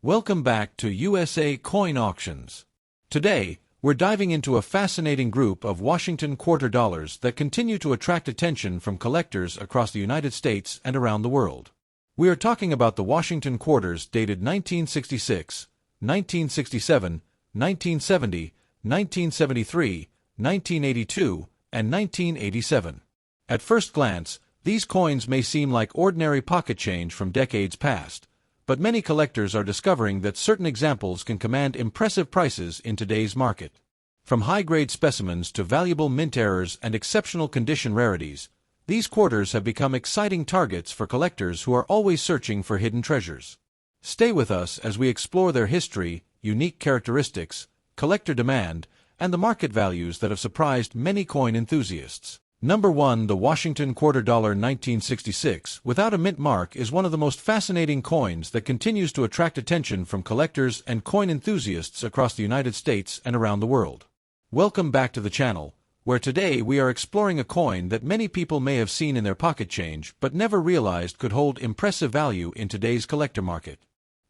Welcome back to USA Coin Auctions. Today, we're diving into a fascinating group of Washington quarter dollars that continue to attract attention from collectors across the United States and around the world. We are talking about the Washington quarters dated 1966, 1967, 1970, 1973, 1982, and 1987. At first glance, these coins may seem like ordinary pocket change from decades past, but many collectors are discovering that certain examples can command impressive prices in today's market. From high-grade specimens to valuable mint errors and exceptional condition rarities, these quarters have become exciting targets for collectors who are always searching for hidden treasures. Stay with us as we explore their history, unique characteristics, collector demand, and the market values that have surprised many coin enthusiasts. Number 1. The Washington quarter dollar 1966 without a mint mark is one of the most fascinating coins that continues to attract attention from collectors and coin enthusiasts across the United States and around the world. Welcome back to the channel, where today we are exploring a coin that many people may have seen in their pocket change but never realized could hold impressive value in today's collector market.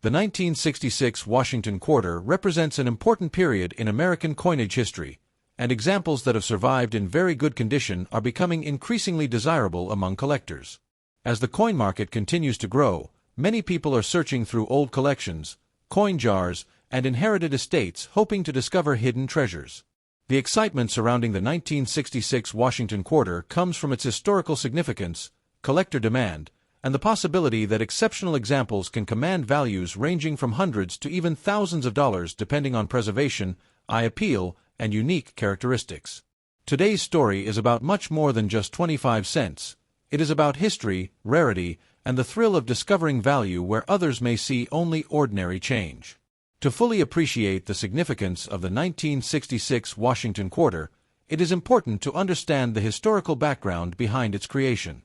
The 1966 Washington quarter represents an important period in American coinage history, and examples that have survived in very good condition are becoming increasingly desirable among collectors. As the coin market continues to grow, many people are searching through old collections, coin jars, and inherited estates hoping to discover hidden treasures. The excitement surrounding the 1966 Washington quarter comes from its historical significance, collector demand, and the possibility that exceptional examples can command values ranging from hundreds to even thousands of dollars depending on preservation, eye appeal, and unique characteristics. Today's story is about much more than just 25 cents. It is about history, rarity, and the thrill of discovering value where others may see only ordinary change. To fully appreciate the significance of the 1966 Washington quarter, it is important to understand the historical background behind its creation.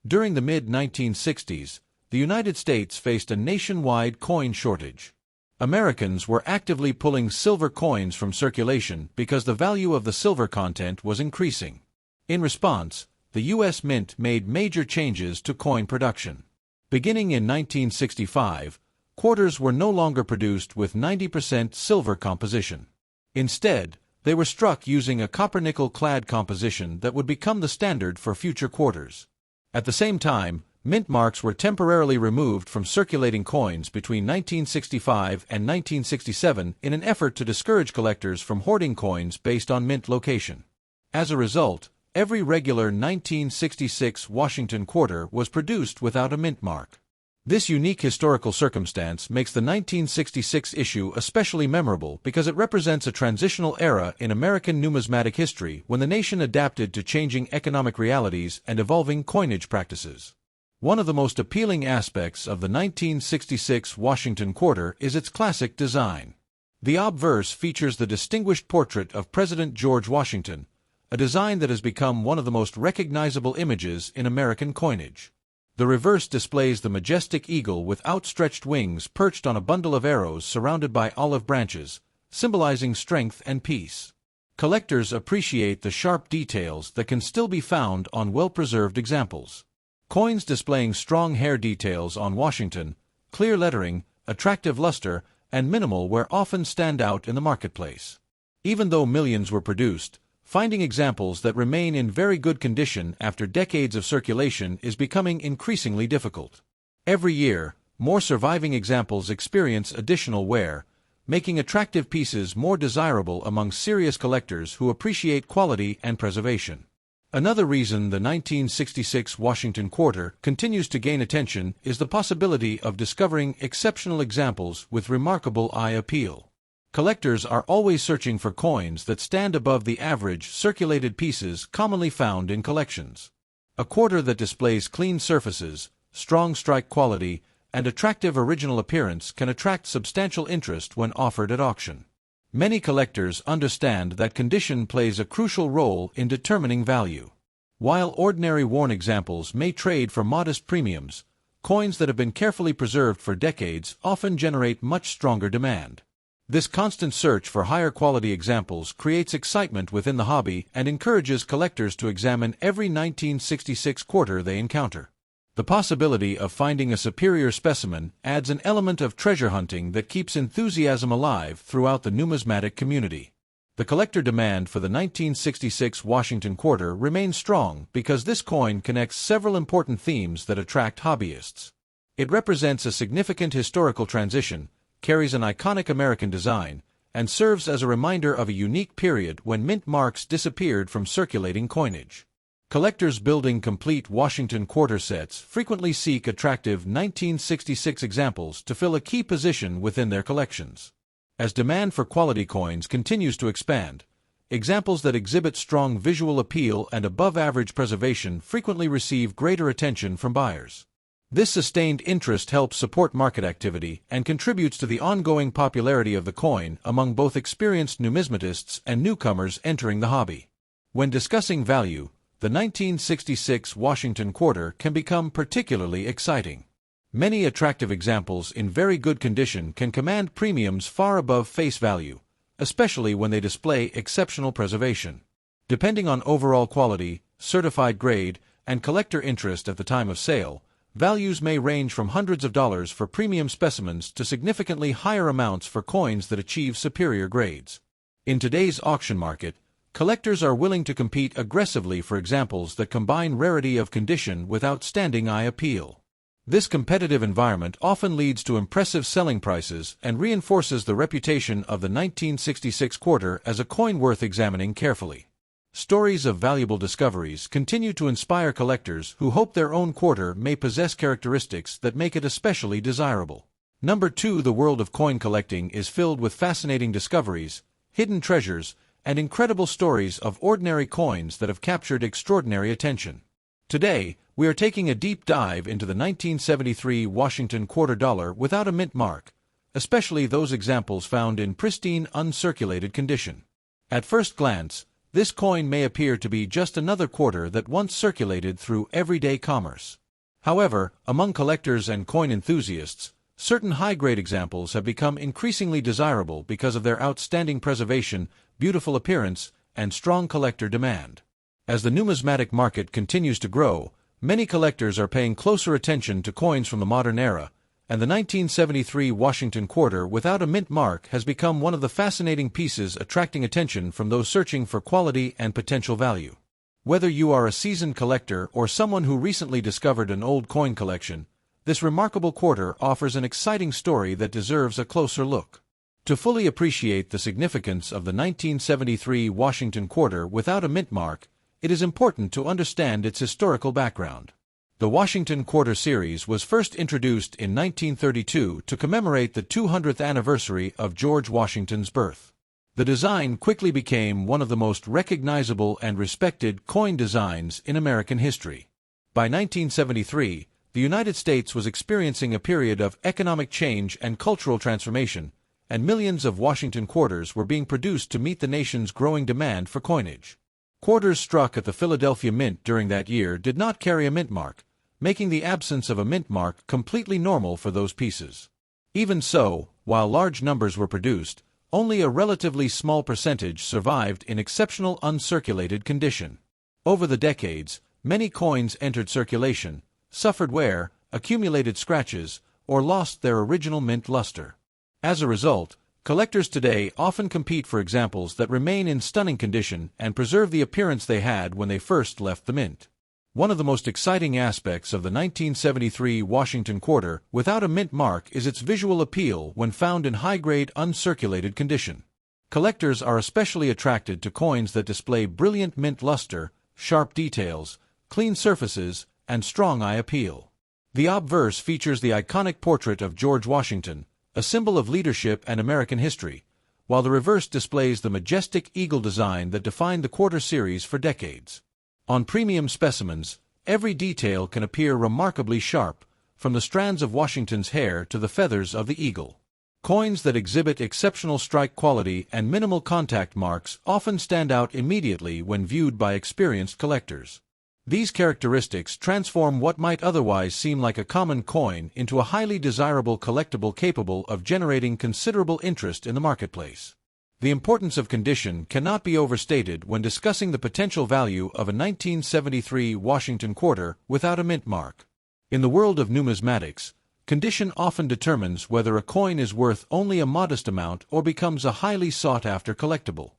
During the mid-1960s, the United States faced a nationwide coin shortage. Americans were actively pulling silver coins from circulation because the value of the silver content was increasing. In response, the U.S. Mint made major changes to coin production. Beginning in 1965, quarters were no longer produced with 90% silver composition. Instead, they were struck using a copper-nickel-clad composition that would become the standard for future quarters. At the same time, mint marks were temporarily removed from circulating coins between 1965 and 1967 in an effort to discourage collectors from hoarding coins based on mint location. As a result, every regular 1966 Washington quarter was produced without a mint mark. This unique historical circumstance makes the 1966 issue especially memorable because it represents a transitional era in American numismatic history when the nation adapted to changing economic realities and evolving coinage practices. One of the most appealing aspects of the 1966 Washington quarter is its classic design. The obverse features the distinguished portrait of President George Washington, a design that has become one of the most recognizable images in American coinage. The reverse displays the majestic eagle with outstretched wings perched on a bundle of arrows surrounded by olive branches, symbolizing strength and peace. Collectors appreciate the sharp details that can still be found on well-preserved examples. Coins displaying strong hair details on Washington, clear lettering, attractive luster, and minimal wear often stand out in the marketplace. Even though millions were produced, finding examples that remain in very good condition after decades of circulation is becoming increasingly difficult. Every year, more surviving examples experience additional wear, making attractive pieces more desirable among serious collectors who appreciate quality and preservation. Another reason the 1966 Washington quarter continues to gain attention is the possibility of discovering exceptional examples with remarkable eye appeal. Collectors are always searching for coins that stand above the average circulated pieces commonly found in collections. A quarter that displays clean surfaces, strong strike quality, and attractive original appearance can attract substantial interest when offered at auction. Many collectors understand that condition plays a crucial role in determining value. While ordinary worn examples may trade for modest premiums, coins that have been carefully preserved for decades often generate much stronger demand. This constant search for higher quality examples creates excitement within the hobby and encourages collectors to examine every 1966 quarter they encounter. The possibility of finding a superior specimen adds an element of treasure hunting that keeps enthusiasm alive throughout the numismatic community. The collector demand for the 1966 Washington quarter remains strong because this coin connects several important themes that attract hobbyists. It represents a significant historical transition, carries an iconic American design, and serves as a reminder of a unique period when mint marks disappeared from circulating coinage. Collectors building complete Washington quarter sets frequently seek attractive 1966 examples to fill a key position within their collections. As demand for quality coins continues to expand, examples that exhibit strong visual appeal and above-average preservation frequently receive greater attention from buyers. This sustained interest helps support market activity and contributes to the ongoing popularity of the coin among both experienced numismatists and newcomers entering the hobby. When discussing value, the 1966 Washington quarter can become particularly exciting. Many attractive examples in very good condition can command premiums far above face value, especially when they display exceptional preservation. Depending on overall quality, certified grade, and collector interest at the time of sale, values may range from hundreds of dollars for premium specimens to significantly higher amounts for coins that achieve superior grades. In today's auction market, collectors are willing to compete aggressively for examples that combine rarity of condition with outstanding eye appeal. This competitive environment often leads to impressive selling prices and reinforces the reputation of the 1966 quarter as a coin worth examining carefully. Stories of valuable discoveries continue to inspire collectors who hope their own quarter may possess characteristics that make it especially desirable. Number 2. The world of coin collecting is filled with fascinating discoveries, hidden treasures, and incredible stories of ordinary coins that have captured extraordinary attention. Today, we are taking a deep dive into the 1973 Washington quarter dollar without a mint mark, especially those examples found in pristine, uncirculated condition. At first glance, this coin may appear to be just another quarter that once circulated through everyday commerce. However, among collectors and coin enthusiasts, certain high-grade examples have become increasingly desirable because of their outstanding preservation, beautiful appearance, and strong collector demand. As the numismatic market continues to grow, many collectors are paying closer attention to coins from the modern era, and the 1973 Washington quarter without a mint mark has become one of the fascinating pieces attracting attention from those searching for quality and potential value. Whether you are a seasoned collector or someone who recently discovered an old coin collection, this remarkable quarter offers an exciting story that deserves a closer look. To fully appreciate the significance of the 1973 Washington quarter without a mint mark, it is important to understand its historical background. The Washington Quarter Series was first introduced in 1932 to commemorate the 200th anniversary of George Washington's birth. The design quickly became one of the most recognizable and respected coin designs in American history. By 1973, the United States was experiencing a period of economic change and cultural transformation, and millions of Washington quarters were being produced to meet the nation's growing demand for coinage. Quarters struck at the Philadelphia Mint during that year did not carry a mint mark, making the absence of a mint mark completely normal for those pieces. Even so, while large numbers were produced, only a relatively small percentage survived in exceptional uncirculated condition. Over the decades, many coins entered circulation, suffered wear, accumulated scratches, or lost their original mint luster. As a result, collectors today often compete for examples that remain in stunning condition and preserve the appearance they had when they first left the mint. One of the most exciting aspects of the 1973 Washington quarter without a mint mark is its visual appeal when found in high-grade uncirculated condition. Collectors are especially attracted to coins that display brilliant mint luster, sharp details, clean surfaces, and strong eye appeal. The obverse features the iconic portrait of George Washington, a symbol of leadership and American history, while the reverse displays the majestic eagle design that defined the quarter series for decades. On premium specimens, every detail can appear remarkably sharp, from the strands of Washington's hair to the feathers of the eagle. Coins that exhibit exceptional strike quality and minimal contact marks often stand out immediately when viewed by experienced collectors. These characteristics transform what might otherwise seem like a common coin into a highly desirable collectible capable of generating considerable interest in the marketplace. The importance of condition cannot be overstated when discussing the potential value of a 1973 Washington quarter without a mint mark. In the world of numismatics, condition often determines whether a coin is worth only a modest amount or becomes a highly sought-after collectible.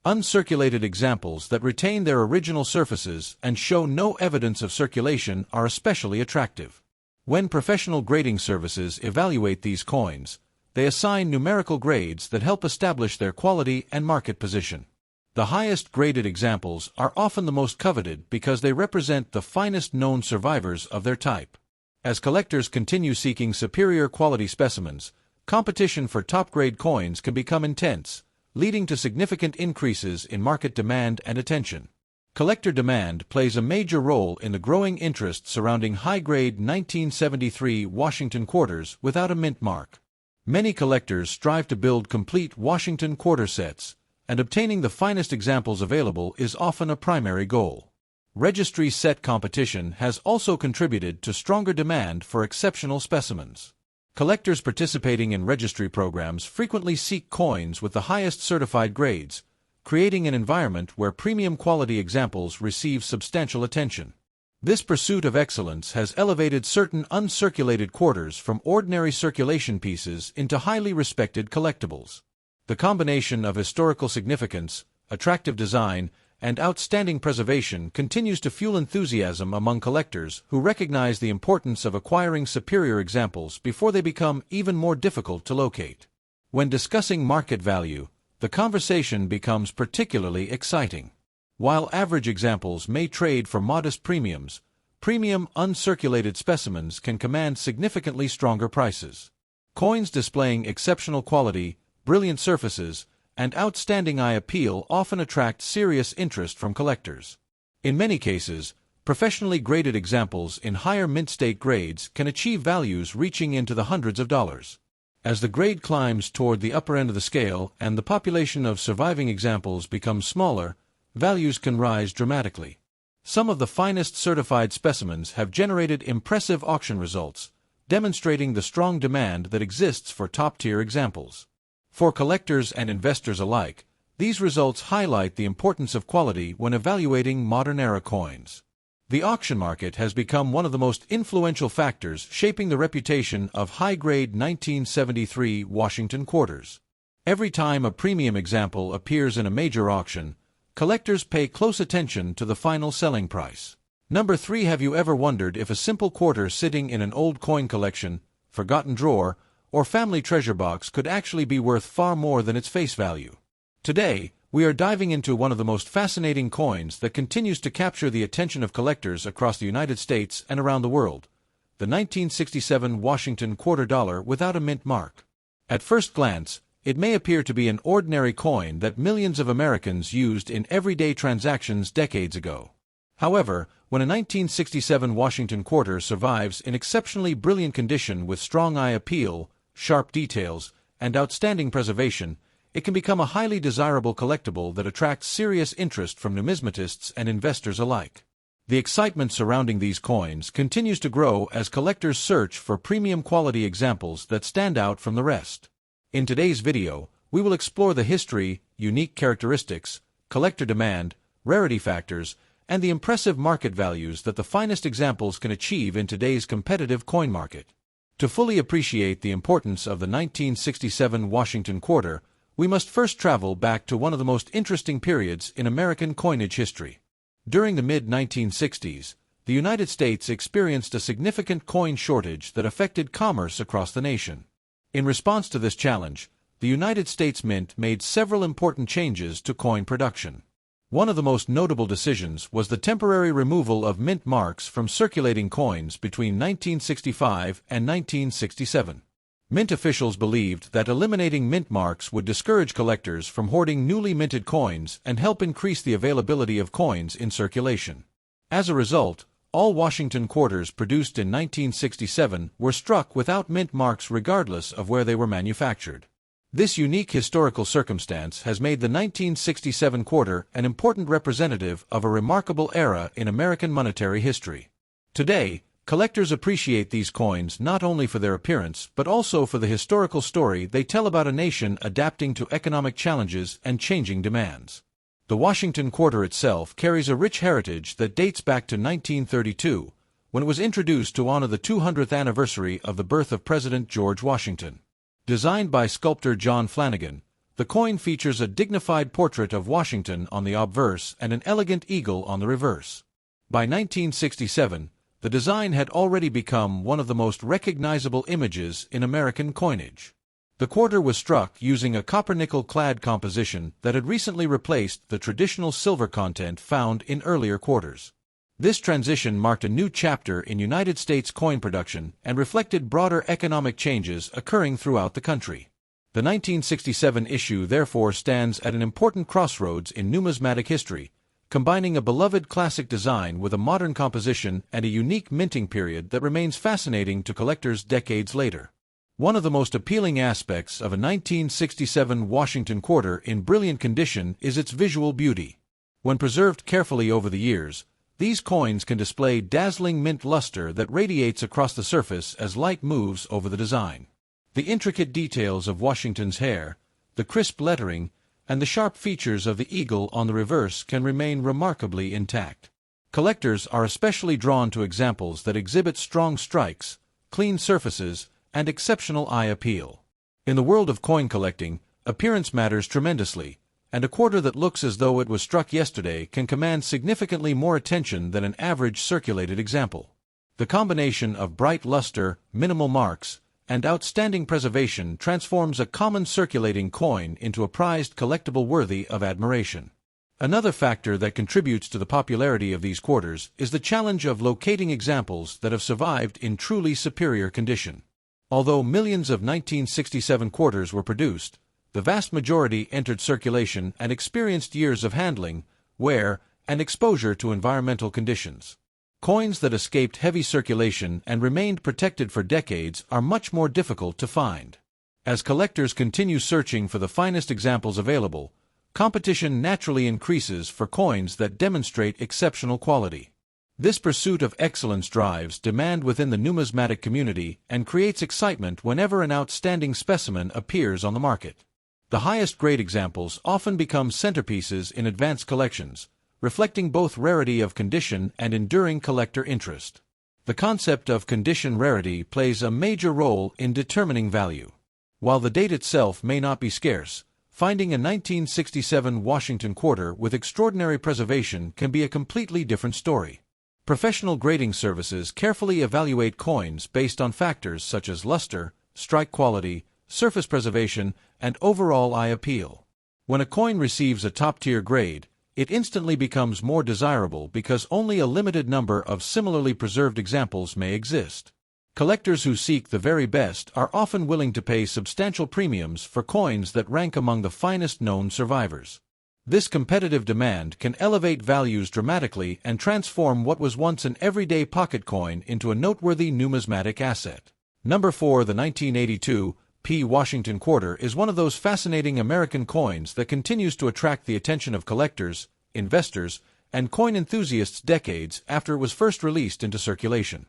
Uncirculated examples that retain their original surfaces and show no evidence of circulation are especially attractive. When professional grading services evaluate these coins, they assign numerical grades that help establish their quality and market position. The highest graded examples are often the most coveted because they represent the finest known survivors of their type. As collectors continue seeking superior quality specimens, competition for top-grade coins can become intense, leading to significant increases in market demand and attention. Collector demand plays a major role in the growing interest surrounding high-grade 1973 Washington quarters without a mint mark. Many collectors strive to build complete Washington quarter sets, and obtaining the finest examples available is often a primary goal. Registry set competition has also contributed to stronger demand for exceptional specimens. Collectors participating in registry programs frequently seek coins with the highest certified grades, creating an environment where premium quality examples receive substantial attention. This pursuit of excellence has elevated certain uncirculated quarters from ordinary circulation pieces into highly respected collectibles. The combination of historical significance, attractive design, and outstanding preservation continues to fuel enthusiasm among collectors who recognize the importance of acquiring superior examples before they become even more difficult to locate. When discussing market value, the conversation becomes particularly exciting. While average examples may trade for modest premiums, premium uncirculated specimens can command significantly stronger prices. Coins displaying exceptional quality, brilliant surfaces, and outstanding eye appeal often attract serious interest from collectors. In many cases, professionally graded examples in higher mint state grades can achieve values reaching into the hundreds of dollars. As the grade climbs toward the upper end of the scale and the population of surviving examples becomes smaller, values can rise dramatically. Some of the finest certified specimens have generated impressive auction results, demonstrating the strong demand that exists for top-tier examples. For collectors and investors alike, these results highlight the importance of quality when evaluating modern-era coins. The auction market has become one of the most influential factors shaping the reputation of high-grade 1973 Washington quarters. Every time a premium example appears in a major auction, collectors pay close attention to the final selling price. Number 3. Have you ever wondered if a simple quarter sitting in an old coin collection, forgotten drawer, or family treasure box could actually be worth far more than its face value? Today, we are diving into one of the most fascinating coins that continues to capture the attention of collectors across the United States and around the world, the 1967 Washington quarter dollar without a mint mark. At first glance, it may appear to be an ordinary coin that millions of Americans used in everyday transactions decades ago. However, when a 1967 Washington quarter survives in exceptionally brilliant condition with strong eye appeal, sharp details, and outstanding preservation, it can become a highly desirable collectible that attracts serious interest from numismatists and investors alike. The excitement surrounding these coins continues to grow as collectors search for premium quality examples that stand out from the rest. In today's video, we will explore the history, unique characteristics, collector demand, rarity factors, and the impressive market values that the finest examples can achieve in today's competitive coin market. To fully appreciate the importance of the 1967 Washington quarter, we must first travel back to one of the most interesting periods in American coinage history. During the mid-1960s, the United States experienced a significant coin shortage that affected commerce across the nation. In response to this challenge, the United States Mint made several important changes to coin production. One of the most notable decisions was the temporary removal of mint marks from circulating coins between 1965 and 1967. Mint officials believed that eliminating mint marks would discourage collectors from hoarding newly minted coins and help increase the availability of coins in circulation. As a result, all Washington quarters produced in 1967 were struck without mint marks regardless of where they were manufactured. This unique historical circumstance has made the 1967 quarter an important representative of a remarkable era in American monetary history. Today, collectors appreciate these coins not only for their appearance but also for the historical story they tell about a nation adapting to economic challenges and changing demands. The Washington quarter itself carries a rich heritage that dates back to 1932, when it was introduced to honor the 200th anniversary of the birth of President George Washington. Designed by sculptor John Flanagan, the coin features a dignified portrait of Washington on the obverse and an elegant eagle on the reverse. By 1967, the design had already become one of the most recognizable images in American coinage. The quarter was struck using a copper-nickel-clad composition that had recently replaced the traditional silver content found in earlier quarters. This transition marked a new chapter in United States coin production and reflected broader economic changes occurring throughout the country. The 1967 issue therefore stands at an important crossroads in numismatic history, combining a beloved classic design with a modern composition and a unique minting period that remains fascinating to collectors decades later. One of the most appealing aspects of a 1967 Washington quarter in brilliant condition is its visual beauty. When preserved carefully over the years, these coins can display dazzling mint luster that radiates across the surface as light moves over the design. The intricate details of Washington's hair, the crisp lettering, and the sharp features of the eagle on the reverse can remain remarkably intact. Collectors are especially drawn to examples that exhibit strong strikes, clean surfaces, and exceptional eye appeal. In the world of coin collecting, appearance matters tremendously, and a quarter that looks as though it was struck yesterday can command significantly more attention than an average circulated example. The combination of bright luster, minimal marks, and outstanding preservation transforms a common circulating coin into a prized collectible worthy of admiration. Another factor that contributes to the popularity of these quarters is the challenge of locating examples that have survived in truly superior condition. Although millions of 1967 quarters were produced, the vast majority entered circulation and experienced years of handling, wear, and exposure to environmental conditions. Coins that escaped heavy circulation and remained protected for decades are much more difficult to find. As collectors continue searching for the finest examples available, competition naturally increases for coins that demonstrate exceptional quality. This pursuit of excellence drives demand within the numismatic community and creates excitement whenever an outstanding specimen appears on the market. The highest grade examples often become centerpieces in advanced collections, reflecting both rarity of condition and enduring collector interest. The concept of condition rarity plays a major role in determining value. While the date itself may not be scarce, finding a 1967 Washington quarter with extraordinary preservation can be a completely different story. Professional grading services carefully evaluate coins based on factors such as luster, strike quality, surface preservation, and overall eye appeal. When a coin receives a top-tier grade, it instantly becomes more desirable because only a limited number of similarly preserved examples may exist. Collectors who seek the very best are often willing to pay substantial premiums for coins that rank among the finest known survivors. This competitive demand can elevate values dramatically and transform what was once an everyday pocket coin into a noteworthy numismatic asset. Number 4. The 1982 P. Washington quarter is one of those fascinating American coins that continues to attract the attention of collectors, investors, and coin enthusiasts decades after it was first released into circulation.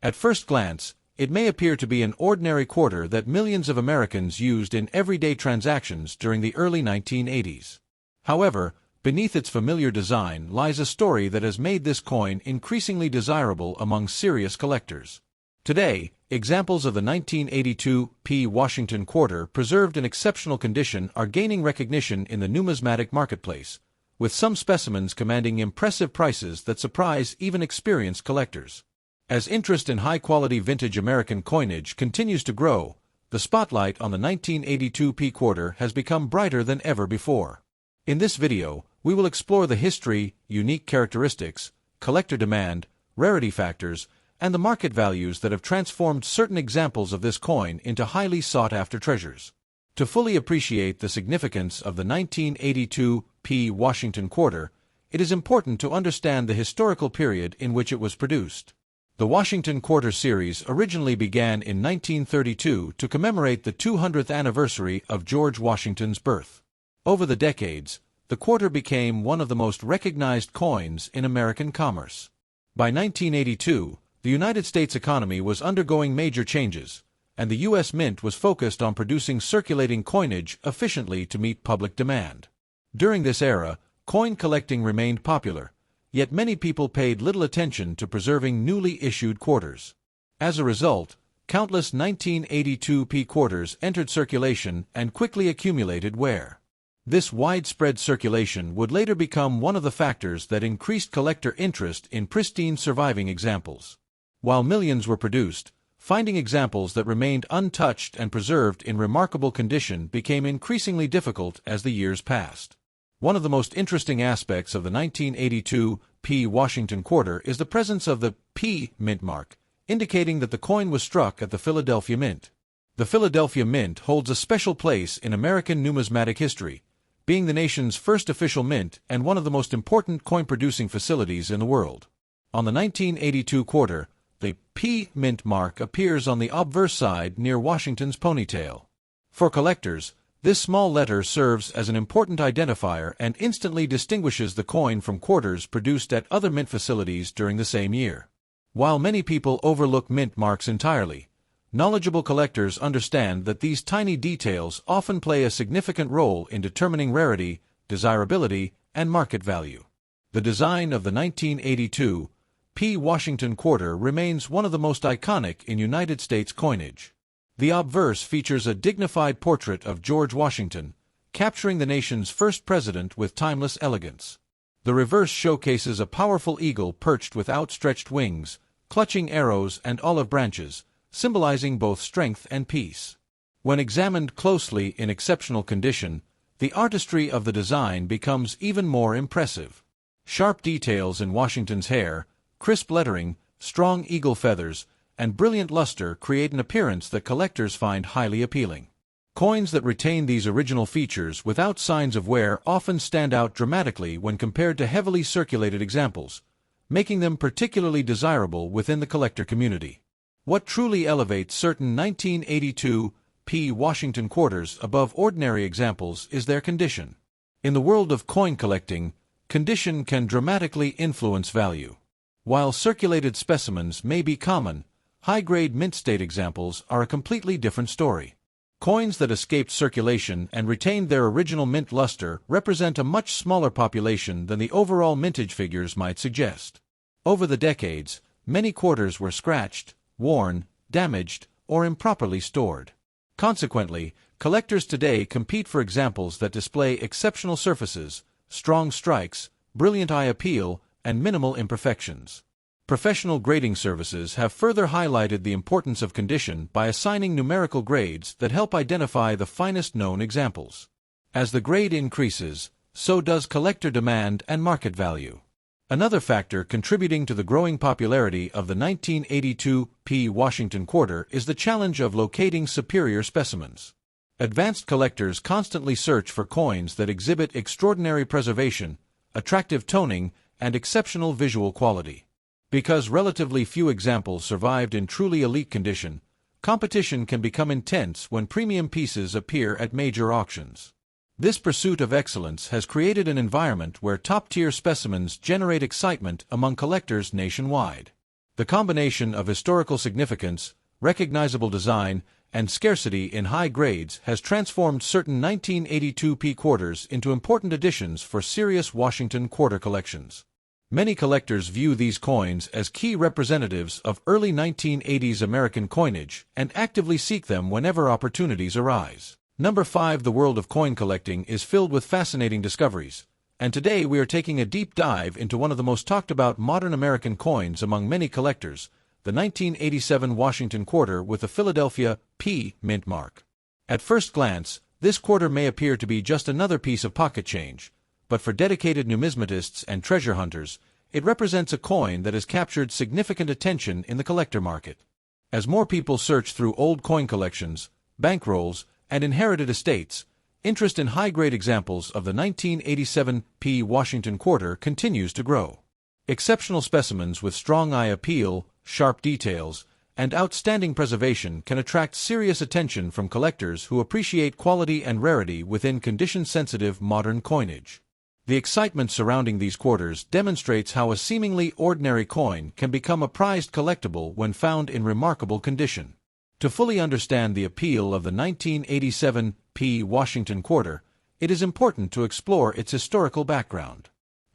At first glance, it may appear to be an ordinary quarter that millions of Americans used in everyday transactions during the early 1980s. However, beneath its familiar design lies a story that has made this coin increasingly desirable among serious collectors. Today, examples of the 1982 P. Washington quarter preserved in exceptional condition are gaining recognition in the numismatic marketplace, with some specimens commanding impressive prices that surprise even experienced collectors. As interest in high-quality vintage American coinage continues to grow, the spotlight on the 1982 P quarter has become brighter than ever before. In this video, we will explore the history, unique characteristics, collector demand, rarity factors, and the market values that have transformed certain examples of this coin into highly sought-after treasures. To fully appreciate the significance of the 1982 P. Washington quarter, it is important to understand the historical period in which it was produced. The Washington Quarter series originally began in 1932 to commemorate the 200th anniversary of George Washington's birth. Over the decades, the quarter became one of the most recognized coins in American commerce. By 1982, the United States economy was undergoing major changes, and the U.S. Mint was focused on producing circulating coinage efficiently to meet public demand. During this era, coin collecting remained popular, yet many people paid little attention to preserving newly issued quarters. As a result, countless 1982 P quarters entered circulation and quickly accumulated wear. This widespread circulation would later become one of the factors that increased collector interest in pristine surviving examples. While millions were produced, finding examples that remained untouched and preserved in remarkable condition became increasingly difficult as the years passed. One of the most interesting aspects of the 1982 P Washington quarter is the presence of the P mint mark, indicating that the coin was struck at the Philadelphia Mint. The Philadelphia Mint holds a special place in American numismatic history, being the nation's first official mint and one of the most important coin-producing facilities in the world. On the 1982 quarter, the P mint mark appears on the obverse side near Washington's ponytail. For collectors, this small letter serves as an important identifier and instantly distinguishes the coin from quarters produced at other mint facilities during the same year. While many people overlook mint marks entirely, knowledgeable collectors understand that these tiny details often play a significant role in determining rarity, desirability, and market value. The design of the 1982 P Washington quarter remains one of the most iconic in United States coinage. The obverse features a dignified portrait of George Washington, capturing the nation's first president with timeless elegance. The reverse showcases a powerful eagle perched with outstretched wings, clutching arrows and olive branches, symbolizing both strength and peace. When examined closely in exceptional condition, the artistry of the design becomes even more impressive. Sharp details in Washington's hair, crisp lettering, strong eagle feathers, and brilliant luster create an appearance that collectors find highly appealing. Coins that retain these original features without signs of wear often stand out dramatically when compared to heavily circulated examples, making them particularly desirable within the collector community. What truly elevates certain 1982 P Washington quarters above ordinary examples is their condition. In the world of coin collecting, condition can dramatically influence value. While circulated specimens may be common, high-grade mint state examples are a completely different story. Coins that escaped circulation and retained their original mint luster represent a much smaller population than the overall mintage figures might suggest. Over the decades, many quarters were scratched, worn, damaged, or improperly stored. Consequently, collectors today compete for examples that display exceptional surfaces, strong strikes, brilliant eye appeal, and minimal imperfections. Professional grading services have further highlighted the importance of condition by assigning numerical grades that help identify the finest known examples. As the grade increases, so does collector demand and market value. Another factor contributing to the growing popularity of the 1982 P Washington quarter is the challenge of locating superior specimens. Advanced collectors constantly search for coins that exhibit extraordinary preservation, attractive toning, and exceptional visual quality. Because relatively few examples survived in truly elite condition, competition can become intense when premium pieces appear at major auctions. This pursuit of excellence has created an environment where top-tier specimens generate excitement among collectors nationwide. The combination of historical significance, recognizable design, and scarcity in high grades has transformed certain 1982 P quarters into important additions for serious Washington quarter collections. Many collectors view these coins as key representatives of early 1980s American coinage and actively seek them whenever opportunities arise. Number 5. The world of coin collecting is filled with fascinating discoveries, and today we are taking a deep dive into one of the most talked about modern American coins among many collectors, the 1987 Washington quarter with the Philadelphia P mint mark. At first glance, this quarter may appear to be just another piece of pocket change, but for dedicated numismatists and treasure hunters, it represents a coin that has captured significant attention in the collector market. As more people search through old coin collections, bankrolls, and inherited estates, interest in high-grade examples of the 1987 P Washington quarter continues to grow. Exceptional specimens with strong eye appeal, sharp details, and outstanding preservation can attract serious attention from collectors who appreciate quality and rarity within condition-sensitive modern coinage. The excitement surrounding these quarters demonstrates how a seemingly ordinary coin can become a prized collectible when found in remarkable condition. To fully understand the appeal of the 1987 P Washington quarter, it is important to explore its historical background.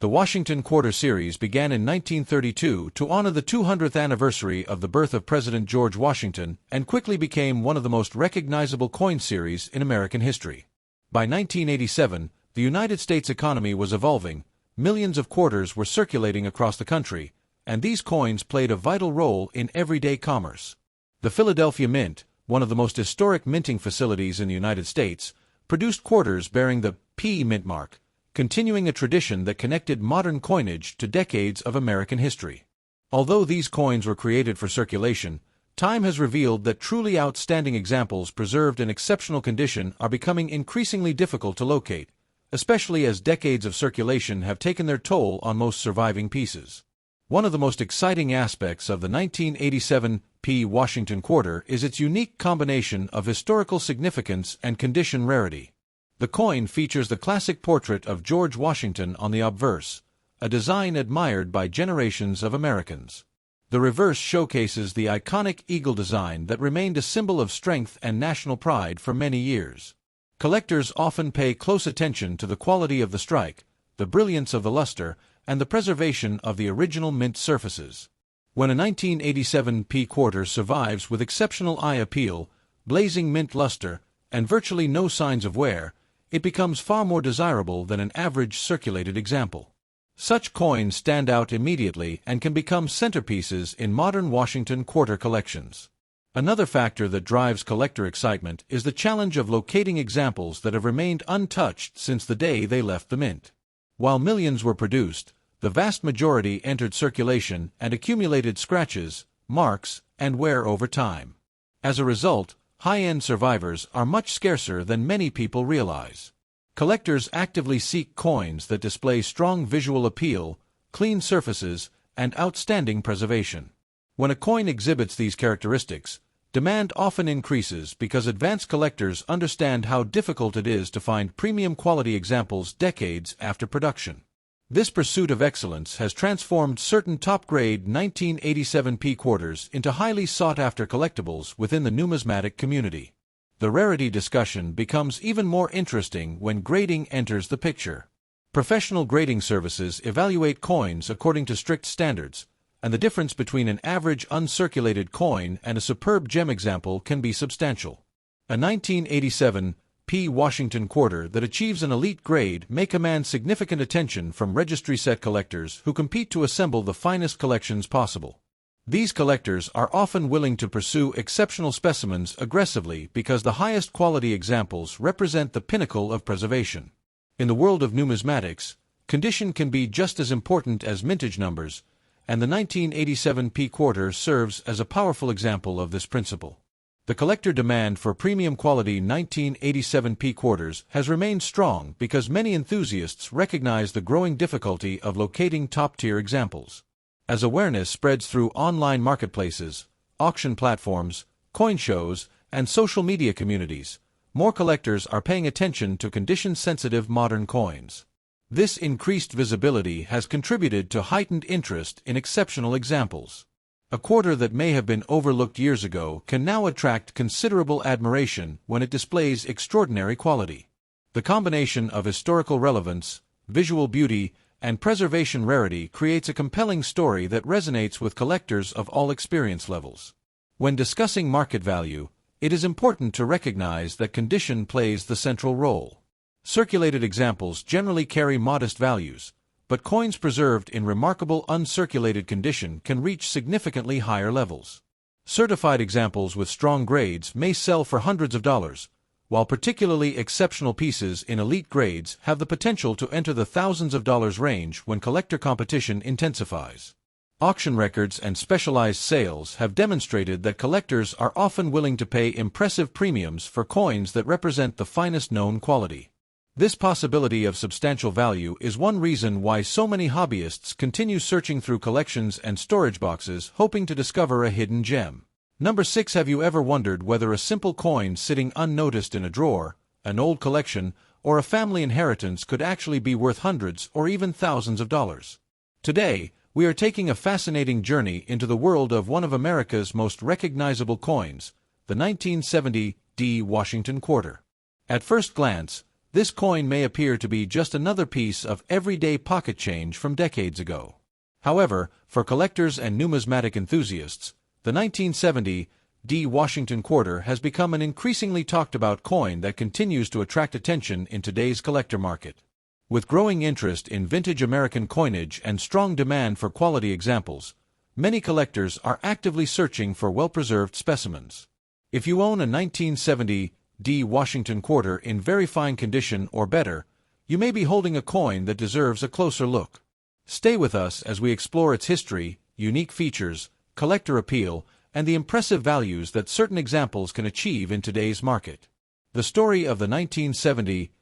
The Washington Quarter series began in 1932 to honor the 200th anniversary of the birth of President George Washington and quickly became one of the most recognizable coin series in American history. By 1987, the United States economy was evolving, millions of quarters were circulating across the country, and these coins played a vital role in everyday commerce. The Philadelphia Mint, one of the most historic minting facilities in the United States, produced quarters bearing the P mint mark, continuing a tradition that connected modern coinage to decades of American history. Although these coins were created for circulation, time has revealed that truly outstanding examples preserved in exceptional condition are becoming increasingly difficult to locate, especially as decades of circulation have taken their toll on most surviving pieces. One of the most exciting aspects of the 1987 P Washington Quarter is its unique combination of historical significance and condition rarity. The coin features the classic portrait of George Washington on the obverse, a design admired by generations of Americans. The reverse showcases the iconic eagle design that remained a symbol of strength and national pride for many years. Collectors often pay close attention to the quality of the strike, the brilliance of the luster, and the preservation of the original mint surfaces. When a 1987 P quarter survives with exceptional eye appeal, blazing mint luster, and virtually no signs of wear, it becomes far more desirable than an average circulated example. Such coins stand out immediately and can become centerpieces in modern Washington Quarter collections. Another factor that drives collector excitement is the challenge of locating examples that have remained untouched since the day they left the mint. While millions were produced, the vast majority entered circulation and accumulated scratches, marks, and wear over time. As a result, high-end survivors are much scarcer than many people realize. Collectors actively seek coins that display strong visual appeal, clean surfaces, and outstanding preservation. When a coin exhibits these characteristics, demand often increases because advanced collectors understand how difficult it is to find premium quality examples decades after production. This pursuit of excellence has transformed certain top-grade 1987 P quarters into highly sought-after collectibles within the numismatic community. The rarity discussion becomes even more interesting when grading enters the picture. Professional grading services evaluate coins according to strict standards, and the difference between an average uncirculated coin and a superb gem example can be substantial. A 1987 P Washington Quarter that achieves an elite grade may command significant attention from registry set collectors who compete to assemble the finest collections possible. These collectors are often willing to pursue exceptional specimens aggressively because the highest quality examples represent the pinnacle of preservation. In the world of numismatics, condition can be just as important as mintage numbers, and the 1987 P quarter serves as a powerful example of this principle. The collector demand for premium quality 1987 P quarters has remained strong because many enthusiasts recognize the growing difficulty of locating top-tier examples. As awareness spreads through online marketplaces, auction platforms, coin shows, and social media communities, more collectors are paying attention to condition-sensitive modern coins. This increased visibility has contributed to heightened interest in exceptional examples. A quarter that may have been overlooked years ago can now attract considerable admiration when it displays extraordinary quality. The combination of historical relevance, visual beauty, and preservation rarity creates a compelling story that resonates with collectors of all experience levels. When discussing market value, it is important to recognize that condition plays the central role. Circulated examples generally carry modest values, but coins preserved in remarkable uncirculated condition can reach significantly higher levels. Certified examples with strong grades may sell for hundreds of dollars, while particularly exceptional pieces in elite grades have the potential to enter the thousands of dollars range when collector competition intensifies. Auction records and specialized sales have demonstrated that collectors are often willing to pay impressive premiums for coins that represent the finest known quality. This possibility of substantial value is one reason why so many hobbyists continue searching through collections and storage boxes hoping to discover a hidden gem. Number 6. Have you ever wondered whether a simple coin sitting unnoticed in a drawer, an old collection, or a family inheritance could actually be worth hundreds or even thousands of dollars? Today, we are taking a fascinating journey into the world of one of America's most recognizable coins, the 1970 D Washington Quarter. At first glance, This coin may appear to be just another piece of everyday pocket change from decades ago. However, for collectors and numismatic enthusiasts, the 1970 Washington quarter has become an increasingly talked-about coin that continues to attract attention in today's collector market. With growing interest in vintage American coinage and strong demand for quality examples, many collectors are actively searching for well-preserved specimens. If you own a 1970 Washington quarter in very fine condition or better, you may be holding a coin that deserves a closer look. Stay with us as we explore its history, unique features, collector appeal, and the impressive values that certain examples can achieve in today's market. The story of the 1970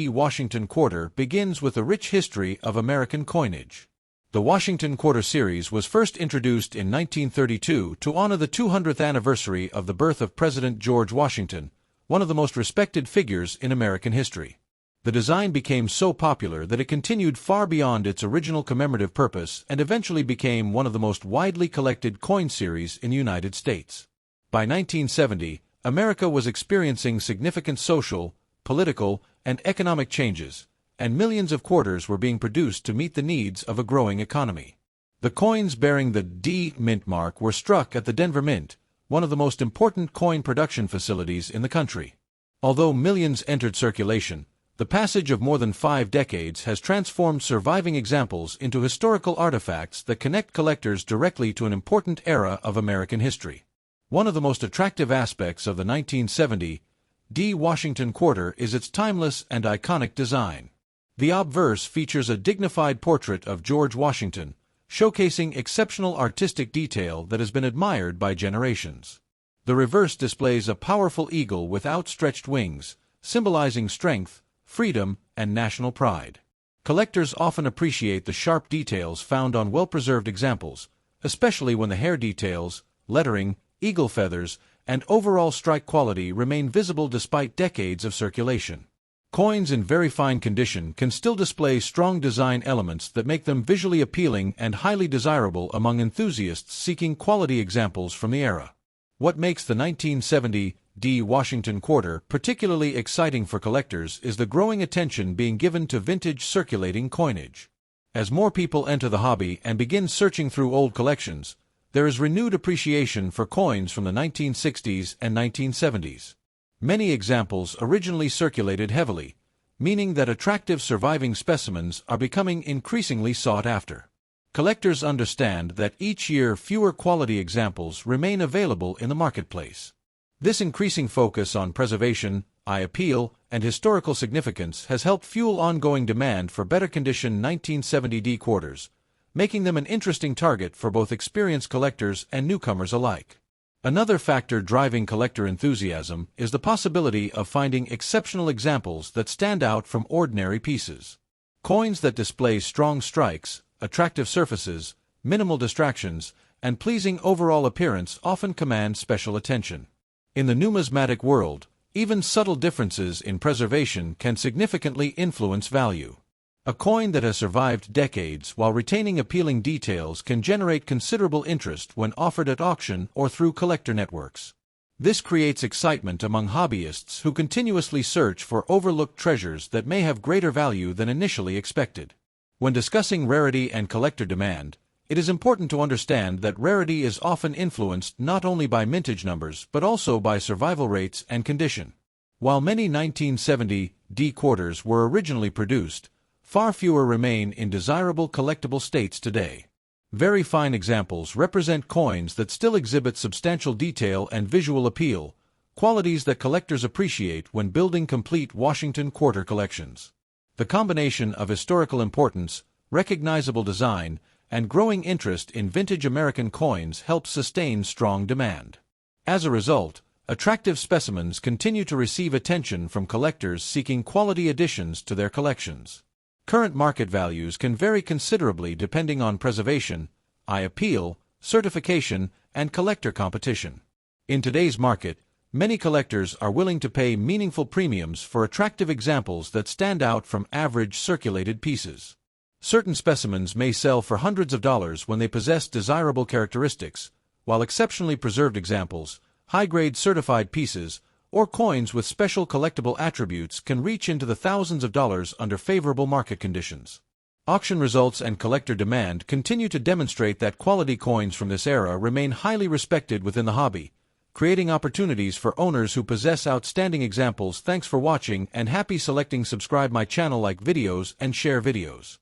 Washington quarter begins with a rich history of American coinage. The Washington Quarter series was first introduced in 1932 to honor the 200th anniversary of the birth of President George Washington, one of the most respected figures in American history. The design became so popular that it continued far beyond its original commemorative purpose and eventually became one of the most widely collected coin series in the United States. By 1970, America was experiencing significant social, political, and economic changes, and millions of quarters were being produced to meet the needs of a growing economy. The coins bearing the D Mint mark were struck at the Denver Mint, one of the most important coin production facilities in the country. Although millions entered circulation, the passage of more than 5 decades has transformed surviving examples into historical artifacts that connect collectors directly to an important era of American history. One of the most attractive aspects of the 1970 Washington quarter is its timeless and iconic design. The obverse features a dignified portrait of George Washington, showcasing exceptional artistic detail that has been admired by generations. The reverse displays a powerful eagle with outstretched wings, symbolizing strength, freedom, and national pride. Collectors often appreciate the sharp details found on well-preserved examples, especially when the hair details, lettering, eagle feathers, and overall strike quality remain visible despite decades of circulation. Coins in very fine condition can still display strong design elements that make them visually appealing and highly desirable among enthusiasts seeking quality examples from the era. What makes the 1970 Washington quarter particularly exciting for collectors is the growing attention being given to vintage circulating coinage. As more people enter the hobby and begin searching through old collections, there is renewed appreciation for coins from the 1960s and 1970s. Many examples originally circulated heavily, meaning that attractive surviving specimens are becoming increasingly sought after. Collectors understand that each year fewer quality examples remain available in the marketplace. This increasing focus on preservation, eye appeal, and historical significance has helped fuel ongoing demand for better-condition 1970 quarters, making them an interesting target for both experienced collectors and newcomers alike. Another factor driving collector enthusiasm is the possibility of finding exceptional examples that stand out from ordinary pieces. Coins that display strong strikes, attractive surfaces, minimal distractions, and pleasing overall appearance often command special attention. In the numismatic world, even subtle differences in preservation can significantly influence value. A coin that has survived decades while retaining appealing details can generate considerable interest when offered at auction or through collector networks. This creates excitement among hobbyists who continuously search for overlooked treasures that may have greater value than initially expected. When discussing rarity and collector demand, it is important to understand that rarity is often influenced not only by mintage numbers but also by survival rates and condition. While many 1970 quarters were originally produced, far fewer remain in desirable collectible states today. Very fine examples represent coins that still exhibit substantial detail and visual appeal, qualities that collectors appreciate when building complete Washington quarter collections. The combination of historical importance, recognizable design, and growing interest in vintage American coins helps sustain strong demand. As a result, attractive specimens continue to receive attention from collectors seeking quality additions to their collections. Current market values can vary considerably depending on preservation, eye appeal, certification, and collector competition. In today's market, many collectors are willing to pay meaningful premiums for attractive examples that stand out from average circulated pieces. Certain specimens may sell for hundreds of dollars when they possess desirable characteristics, while exceptionally preserved examples, high-grade certified pieces, or coins with special collectible attributes can reach into the thousands of dollars under favorable market conditions. Auction results and collector demand continue to demonstrate that quality coins from this era remain highly respected within the hobby, creating opportunities for owners who possess outstanding examples. Thanks for watching and happy selecting. Subscribe my channel, like videos and share videos.